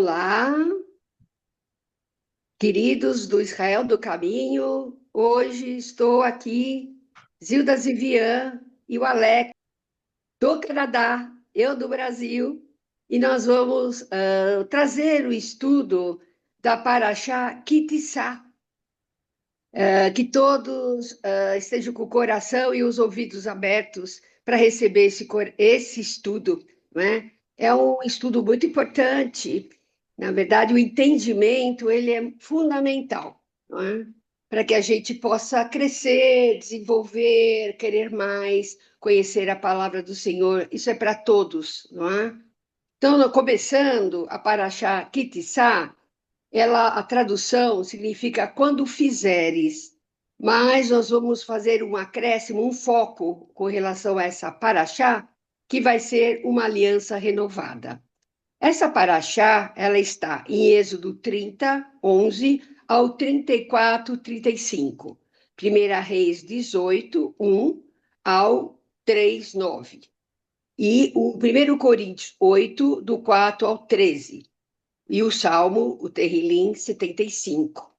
Olá, queridos do Israel do Caminho. Hoje estou aqui, Zilda Zivian e o Alex do Canadá, eu do Brasil, e nós vamos trazer o estudo da Paraxá Kitissá. Que todos estejam com o coração e os ouvidos abertos para receber esse estudo, não é? É um estudo muito importante. Na verdade, o entendimento ele é fundamental, não é? Para que a gente possa crescer, desenvolver, querer mais, conhecer a palavra do Senhor. Isso é para todos, não é? Então, começando a Paraxá Kitissá, a tradução significa quando fizeres, mas nós vamos fazer um acréscimo, um foco com relação a essa paraxá, que vai ser uma aliança renovada. Essa paraxá, ela está em Êxodo 30, 11 ao 34, 35. Primeira Reis 18, 1 ao 3, 9. E o 1 Coríntios 8, do 4 ao 13 e o Salmo, o Terrilim 75.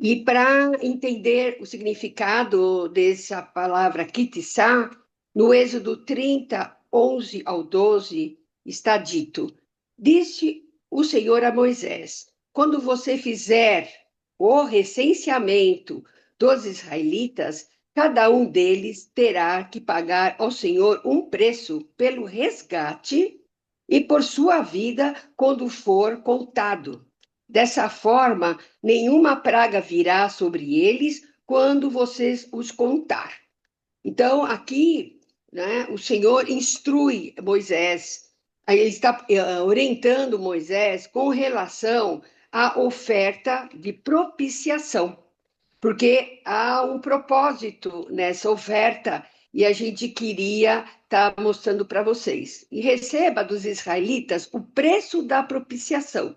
E para entender o significado dessa palavra kitissá, no Êxodo 30, 11 ao 12, está dito: Disse o Senhor a Moisés: quando você fizer o recenseamento dos israelitas, cada um deles terá que pagar ao Senhor um preço pelo resgate e por sua vida quando for contado. Dessa forma, nenhuma praga virá sobre eles quando vocês os contar. Então, aqui, né, o Senhor instrui Moisés, ele está orientando Moisés com relação à oferta de propiciação, porque há um propósito nessa oferta e a gente queria estar mostrando para vocês. E receba dos israelitas o preço da propiciação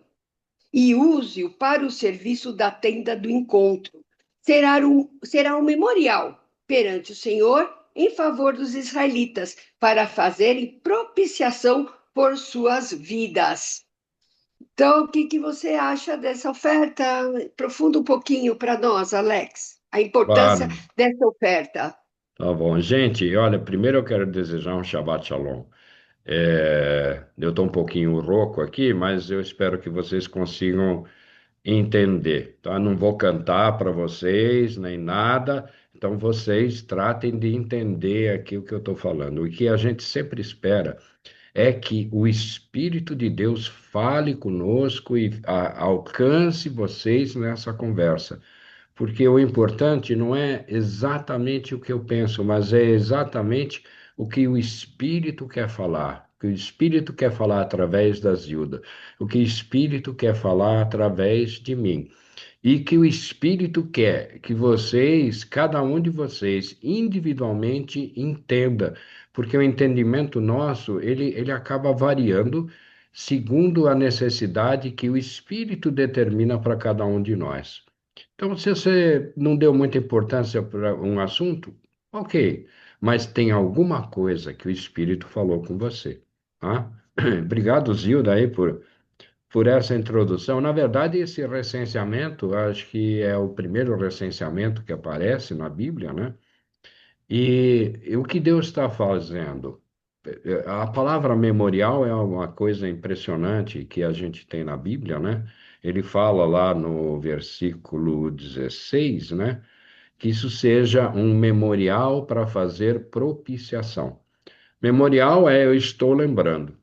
e use-o para o serviço da tenda do encontro. Será um memorial perante o Senhor em favor dos israelitas, para fazerem propiciação por suas vidas. Então, o que você acha dessa oferta? Aprofunda um pouquinho para nós, Alex, a importância Claro, dessa oferta. tá bom. Gente, olha, primeiro eu quero desejar um Shabbat Shalom. Eu estou um pouquinho rouco aqui, mas eu espero que vocês consigam entender, tá? Não vou cantar para vocês, nem nada, então vocês tratem de entender aqui o que eu estou falando. O que a gente sempre espera é que o Espírito de Deus fale conosco e alcance vocês nessa conversa. Porque o importante não é exatamente o que eu penso, mas é exatamente o que o Espírito quer falar. O que o Espírito quer falar através da Zilda. O que o Espírito quer falar através de mim. E que o Espírito quer que vocês, cada um de vocês, individualmente entenda. Porque o entendimento nosso, ele acaba variando segundo a necessidade que o Espírito determina para cada um de nós. Então, se você não deu muita importância para um assunto, ok, mas tem alguma coisa que o Espírito falou com você, tá? Obrigado, Zilda, aí por essa introdução. Na verdade, esse recenseamento, acho que é o primeiro recenseamento que aparece na Bíblia, né? E o que Deus está fazendo? A palavra memorial é uma coisa impressionante que a gente tem na Bíblia, né? Ele fala lá no versículo 16, né? Que isso seja um memorial para fazer propiciação. Memorial é eu estou lembrando.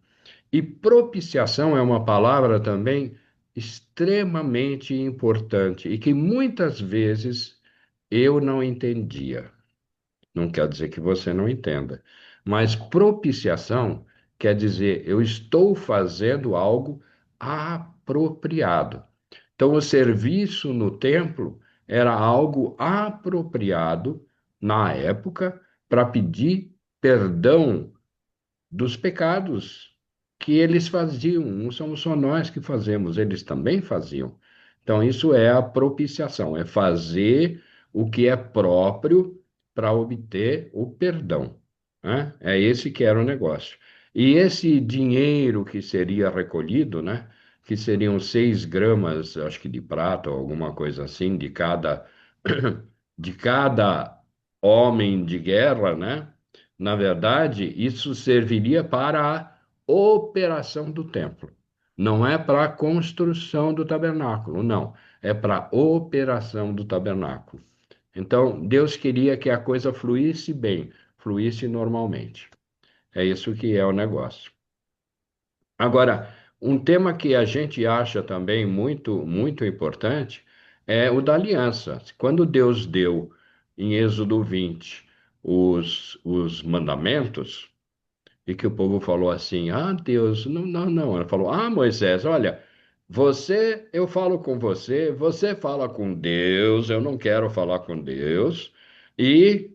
E propiciação é uma palavra também extremamente importante e que muitas vezes eu não entendia. Não quer dizer que você não entenda, mas propiciação quer dizer eu estou fazendo algo apropriado. Então, o serviço no templo era algo apropriado na época para pedir perdão dos pecados que eles faziam. Não somos só nós que fazemos, eles também faziam. Então, isso é a propiciação, é fazer o que é próprio para obter o perdão, né? É esse que era o negócio. E esse dinheiro que seria recolhido, né? que seriam 6 gramas, acho que de prata ou alguma coisa assim, de cada homem de guerra, né? Na verdade, isso serviria para a operação do templo. Não é para a construção do tabernáculo, não. É para a operação do tabernáculo. Então, Deus queria que a coisa fluísse bem, fluísse normalmente. É isso que é o negócio. Agora, um tema que a gente acha também muito importante é o da aliança. Quando Deus deu em Êxodo 20 os mandamentos, e que o povo falou assim: Ah, Deus, não, não, não. Ele falou: Ah, Moisés, olha, eu falo com você, você fala com Deus, eu não quero falar com Deus, e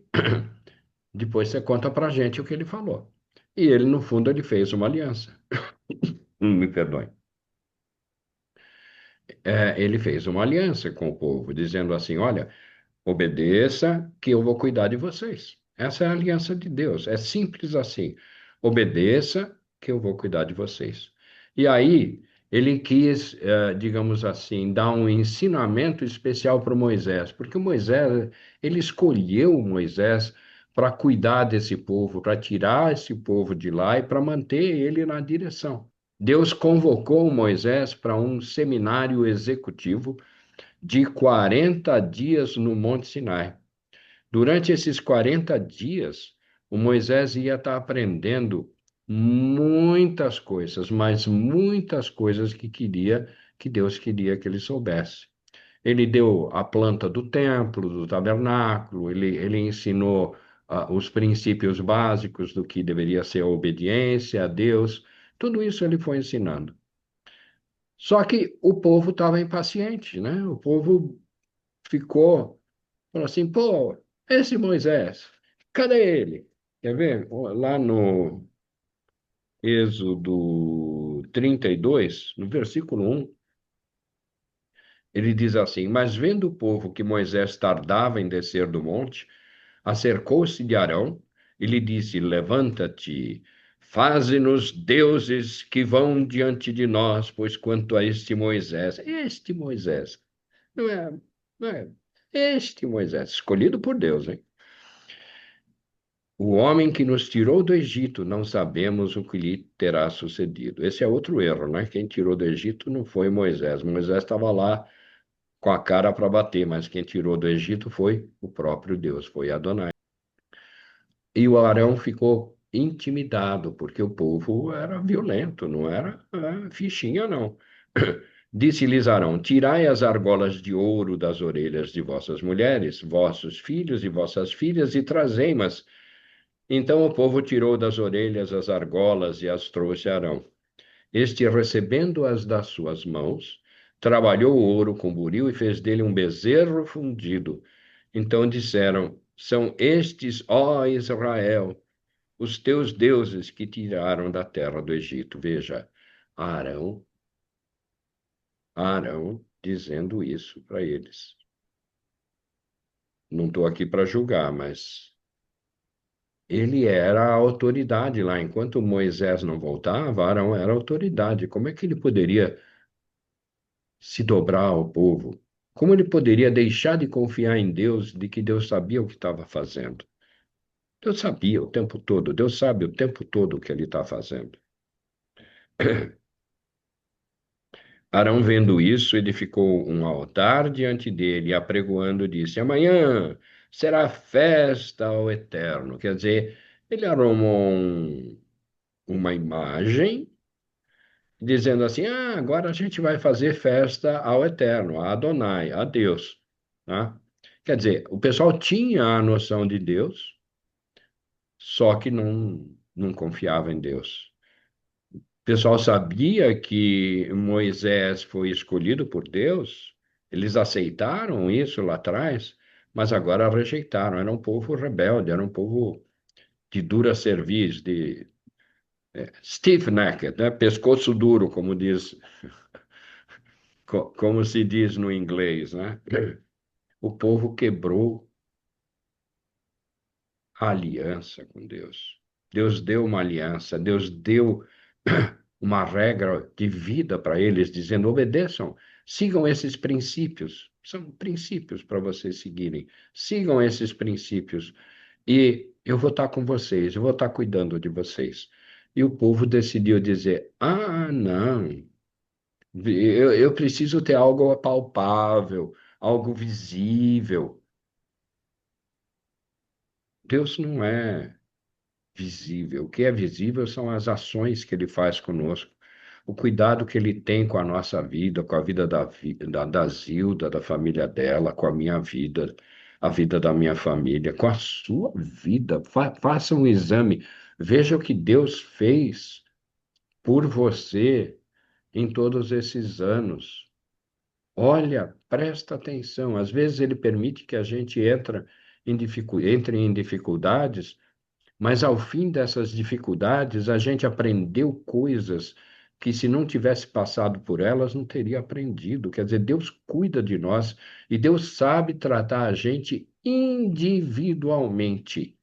depois você conta pra gente o que ele falou. E ele, no fundo, ele fez uma aliança. Me perdoe. Ele fez uma aliança com o povo, dizendo assim: Olha, obedeça, que eu vou cuidar de vocês. Essa é a aliança de Deus. É simples assim. Obedeça, que eu vou cuidar de vocês. E aí, ele quis, digamos assim, dar um ensinamento especial para Moisés, porque o Moisés, ele escolheu Moisés para cuidar desse povo, para tirar esse povo de lá e para manter ele na direção. Deus convocou Moisés para um seminário executivo de 40 dias no Monte Sinai. Durante esses 40 dias, o Moisés ia estar aprendendo muitas coisas, mas muitas coisas que Deus queria que ele soubesse. Ele deu a planta do templo, do tabernáculo, ele ensinou os princípios básicos do que deveria ser a obediência a Deus. Tudo isso ele foi ensinando. Só que o povo estava impaciente, né? O povo falou assim, pô, esse Moisés, cadê ele? Quer ver? Lá no Êxodo 32, no versículo 1, ele diz assim: Mas vendo o povo que Moisés tardava em descer do monte, acercou-se de Arão e lhe disse: Levanta-te, faze-nos deuses que vão diante de nós, pois quanto a este Moisés, não é, não é, este Moisés, escolhido por Deus, hein? O homem que nos tirou do Egito, não sabemos o que lhe terá sucedido. Esse é outro erro, né? Quem tirou do Egito não foi Moisés. Moisés estava lá com a cara para bater, mas quem tirou do Egito foi o próprio Deus, foi Adonai. E o Arão ficou intimidado, porque o povo era violento, não era fichinha, não. Disse-lhes Arão: Tirai as argolas de ouro das orelhas de vossas mulheres, vossos filhos e vossas filhas, e trazei-mas. Então o povo tirou das orelhas as argolas e as trouxe a Arão. Este, recebendo-as das suas mãos, trabalhou o ouro com buril e fez dele um bezerro fundido. Então disseram: São estes, ó Israel, os teus deuses que tiraram da terra do Egito. Veja, Arão, Arão dizendo isso para eles. Não estou aqui para julgar, mas ele era a autoridade lá. Enquanto Moisés não voltava, Arão era a autoridade. Como é que ele poderia se dobrar ao povo? Como ele poderia deixar de confiar em Deus, de que Deus sabia o que estava fazendo? Deus sabia o tempo todo, Deus sabe o tempo todo o que ele está fazendo. Arão, vendo isso, edificou um altar diante dele, e apregoando, disse: Amanhã será festa ao Eterno. Quer dizer, ele arrumou uma imagem, dizendo assim: agora a gente vai fazer festa ao Eterno, a Adonai, a Deus. Tá? Quer dizer, o pessoal tinha a noção de Deus, só que não confiava em Deus. O pessoal sabia que Moisés foi escolhido por Deus, eles aceitaram isso lá atrás, mas agora rejeitaram. Era um povo rebelde, era um povo de dura cerviz, de stiff-necked, né? Pescoço duro, como se diz no inglês, né? O povo quebrou a aliança com Deus. Deus deu uma aliança, Deus deu uma regra de vida para eles, dizendo: obedeçam, sigam esses princípios. São princípios para vocês seguirem. Sigam esses princípios e eu vou estar com vocês, eu vou estar cuidando de vocês. E o povo decidiu dizer: ah, não, eu preciso ter algo palpável, algo visível. Deus não é visível. O que é visível são as ações que ele faz conosco, o cuidado que ele tem com a nossa vida, com a vida da Zilda, da família dela, com a minha vida, a vida da minha família, com a sua vida. Faça um exame, veja o que Deus fez por você em todos esses anos. Olha, presta atenção. Às vezes ele permite que a gente entre em dificuldades, mas ao fim dessas dificuldades, a gente aprendeu coisas que, se não tivesse passado por elas, não teria aprendido. Quer dizer, Deus cuida de nós e Deus sabe tratar a gente individualmente.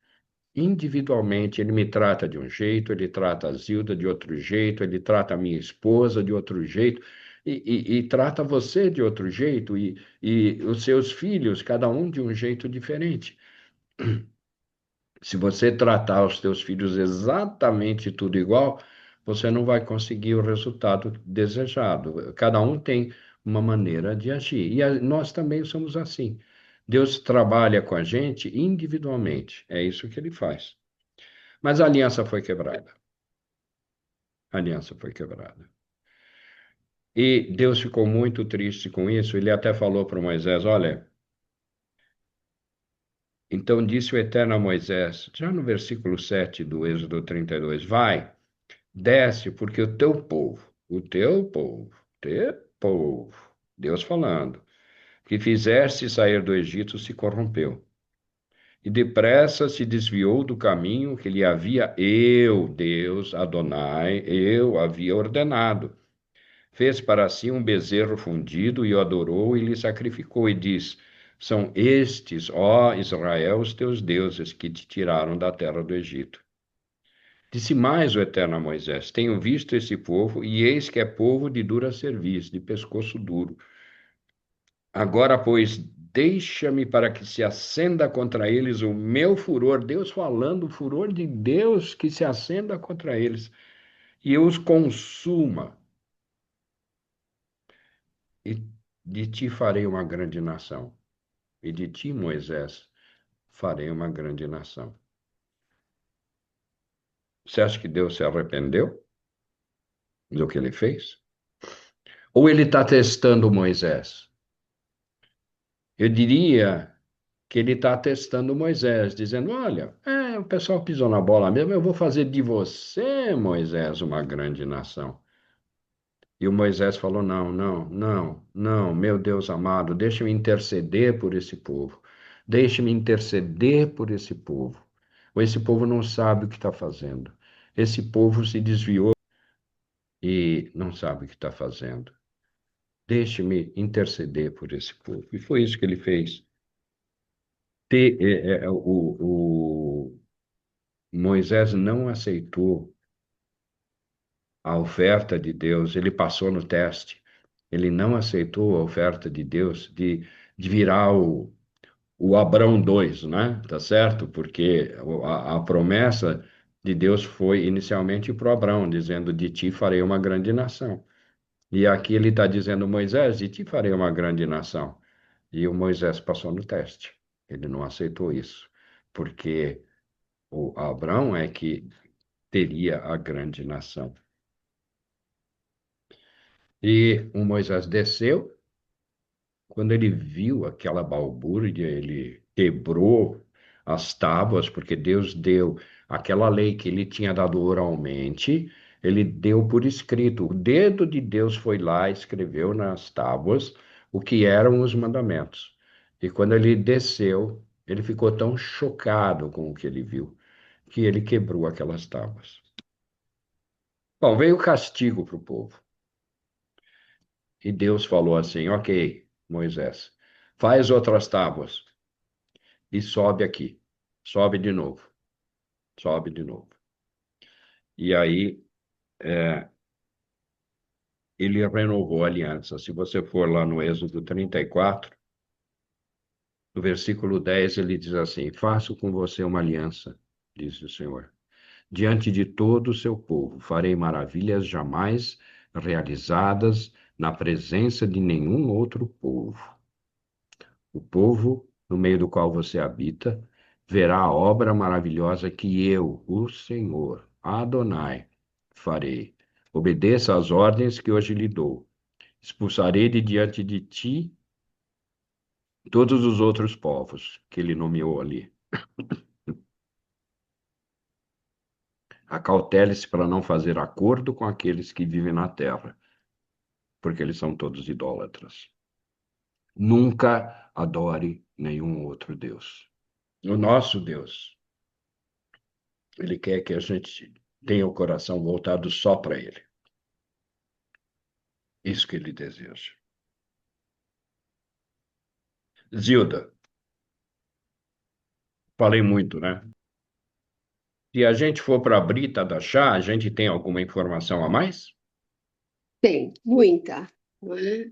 Individualmente, ele me trata de um jeito, ele trata a Zilda de outro jeito, ele trata a minha esposa de outro jeito, e trata você de outro jeito, e os seus filhos, cada um de um jeito diferente. Se você tratar os teus filhos exatamente tudo igual, você não vai conseguir o resultado desejado. Cada um tem uma maneira de agir. E nós também somos assim. Deus trabalha com a gente individualmente. É isso que ele faz. Mas a aliança foi quebrada. A aliança foi quebrada. E Deus ficou muito triste com isso. Ele até falou para Moisés: olha, então disse o Eterno a Moisés, já no versículo 7 do Êxodo 32, vai. Desce, porque o teu povo, Deus falando, que fizeste sair do Egito se corrompeu. E depressa se desviou do caminho que lhe havia Deus, Adonai, eu havia ordenado. Fez para si um bezerro fundido e o adorou e lhe sacrificou e diz: são estes, ó Israel, os teus deuses que te tiraram da terra do Egito. Disse mais o Eterno a Moisés: tenho visto esse povo, e eis que é povo de dura cerviz, de pescoço duro. Agora, pois, deixa-me para que se acenda contra eles o meu furor, Deus falando, o furor de Deus que se acenda contra eles, e eu os consuma, e de ti farei uma grande nação. E de ti, Moisés, farei uma grande nação. Você acha que Deus se arrependeu do que ele fez? Ou ele está testando Moisés? Eu diria que ele está testando Moisés, dizendo: olha, o pessoal pisou na bola mesmo, eu vou fazer de você, Moisés, uma grande nação. E o Moisés falou: não, não, não, não, meu Deus amado, deixe-me interceder por esse povo. Deixe-me interceder por esse povo. Ou esse povo não sabe o que está fazendo. Esse povo se desviou e não sabe o que está fazendo. Deixe-me interceder por esse povo. E foi isso que ele fez. O Moisés não aceitou a oferta de Deus, ele passou no teste. Ele não aceitou a oferta de Deus de virar o Abrão 2, né? Tá certo? Porque a promessa de Deus foi inicialmente para o Abrão, dizendo: de ti farei uma grande nação. E aqui ele está dizendo: Moisés, de ti farei uma grande nação. E o Moisés passou no teste. Ele não aceitou isso, porque o Abrão é que teria a grande nação. E o Moisés desceu, quando ele viu aquela balbúrdia, ele quebrou as tábuas, porque Deus deu aquela lei que ele tinha dado oralmente, ele deu por escrito. O dedo de Deus foi lá e escreveu nas tábuas o que eram os mandamentos. E quando ele desceu, ele ficou tão chocado com o que ele viu, que ele quebrou aquelas tábuas. Bom, veio o castigo para o povo. E Deus falou assim: ok, Moisés, faz outras tábuas e sobe aqui. Sobe de novo. Sobe de novo. E aí ele renovou a aliança. Se você for lá no Êxodo 34, no versículo 10, ele diz assim: Faço com você uma aliança, diz o Senhor. Diante de todo o seu povo, farei maravilhas jamais realizadas na presença de nenhum outro povo. O povo no meio do qual você habita verá a obra maravilhosa que eu, o Senhor, Adonai, farei. Obedeça às ordens que hoje lhe dou. Expulsarei de diante de ti todos os outros povos que ele nomeou ali. Acautele-se para não fazer acordo com aqueles que vivem na terra, porque eles são todos idólatras. Nunca adore nenhum outro Deus. O nosso Deus, ele quer que a gente tenha o coração voltado só para ele. Isso que ele deseja. Zilda, falei muito, né? Se a gente for para a Brita da Chá, a gente tem alguma informação a mais? Tem, muita, não é?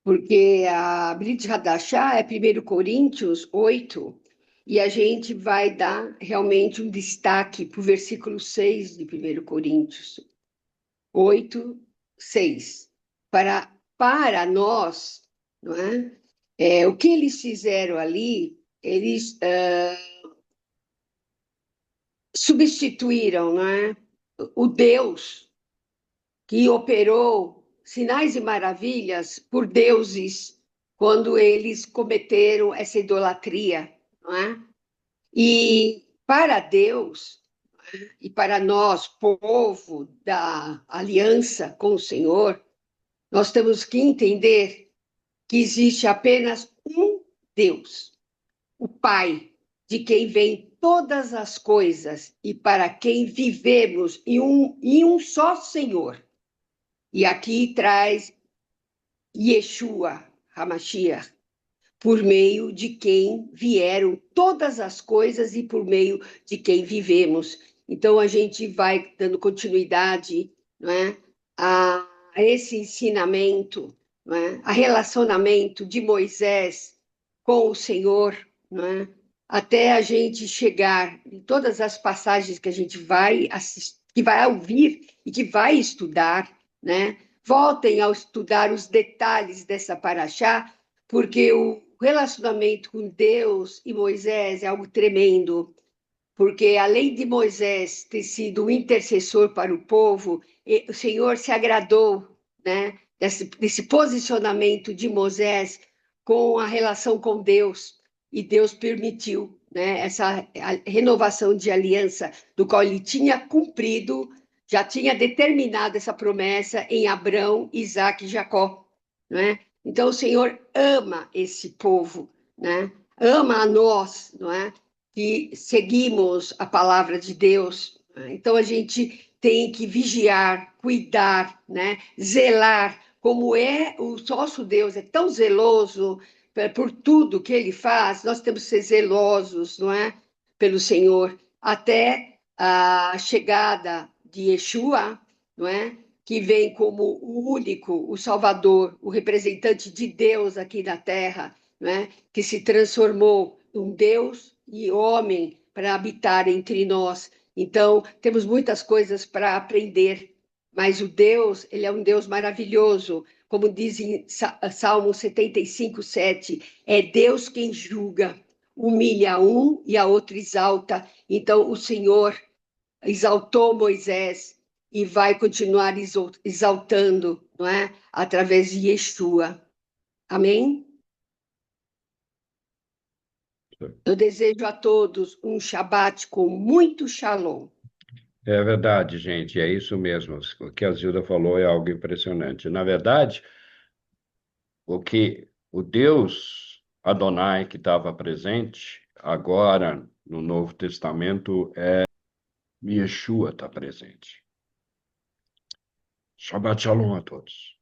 Porque a Brit Hadashah é 1 Coríntios 8, e a gente vai dar realmente um destaque para o versículo 6 de 1 Coríntios 8, 6. Para nós, não é? O que eles fizeram ali, eles substituíram, não é? O Deus que operou sinais e maravilhas por deuses quando eles cometeram essa idolatria, não é? E para Deus e para nós, povo da aliança com o Senhor, nós temos que entender que existe apenas um Deus, o Pai, de quem vêm todas as coisas e para quem vivemos em um só Senhor. E aqui traz Yeshua HaMashiach, por meio de quem vieram todas as coisas e por meio de quem vivemos. Então, a gente vai dando continuidade, não é, a esse ensinamento, não é, a relacionamento de Moisés com o Senhor, não é, até a gente chegar em todas as passagens que a gente vai assistir, que vai ouvir e que vai estudar, né? Voltem a estudar os detalhes dessa paraxá, porque o relacionamento com Deus e Moisés é algo tremendo, porque além de Moisés ter sido um intercessor para o povo, o Senhor se agradou, né, desse posicionamento de Moisés com a relação com Deus, e Deus permitiu, né, essa renovação de aliança do qual ele tinha cumprido, já tinha determinado essa promessa em Abraão, Isaque e Jacó, né? Então o Senhor ama esse povo, né? Ama a nós, não é? Que seguimos a palavra de Deus. Né? Então a gente tem que vigiar, cuidar, né? Zelar, como é o nosso Deus, é tão zeloso por tudo que ele faz, nós temos que ser zelosos, não é? Pelo Senhor, até a chegada de Yeshua, não é? Que vem como o único, o Salvador, o representante de Deus aqui na Terra, não é? Que se transformou um Deus e homem para habitar entre nós. Então, temos muitas coisas para aprender, mas o Deus, ele é um Deus maravilhoso, como diz em Salmo 75:7, é Deus quem julga, humilha um e a outro exalta. Então, o Senhor exaltou Moisés e vai continuar exaltando, não é? Através de Yeshua. Amém? Eu desejo a todos um Shabat com muito shalom. É verdade, gente, é isso mesmo. O que a Zilda falou é algo impressionante. Na verdade, o que o Deus Adonai que estava presente agora no Novo Testamento é Yeshua está presente. Shabbat Shalom a todos.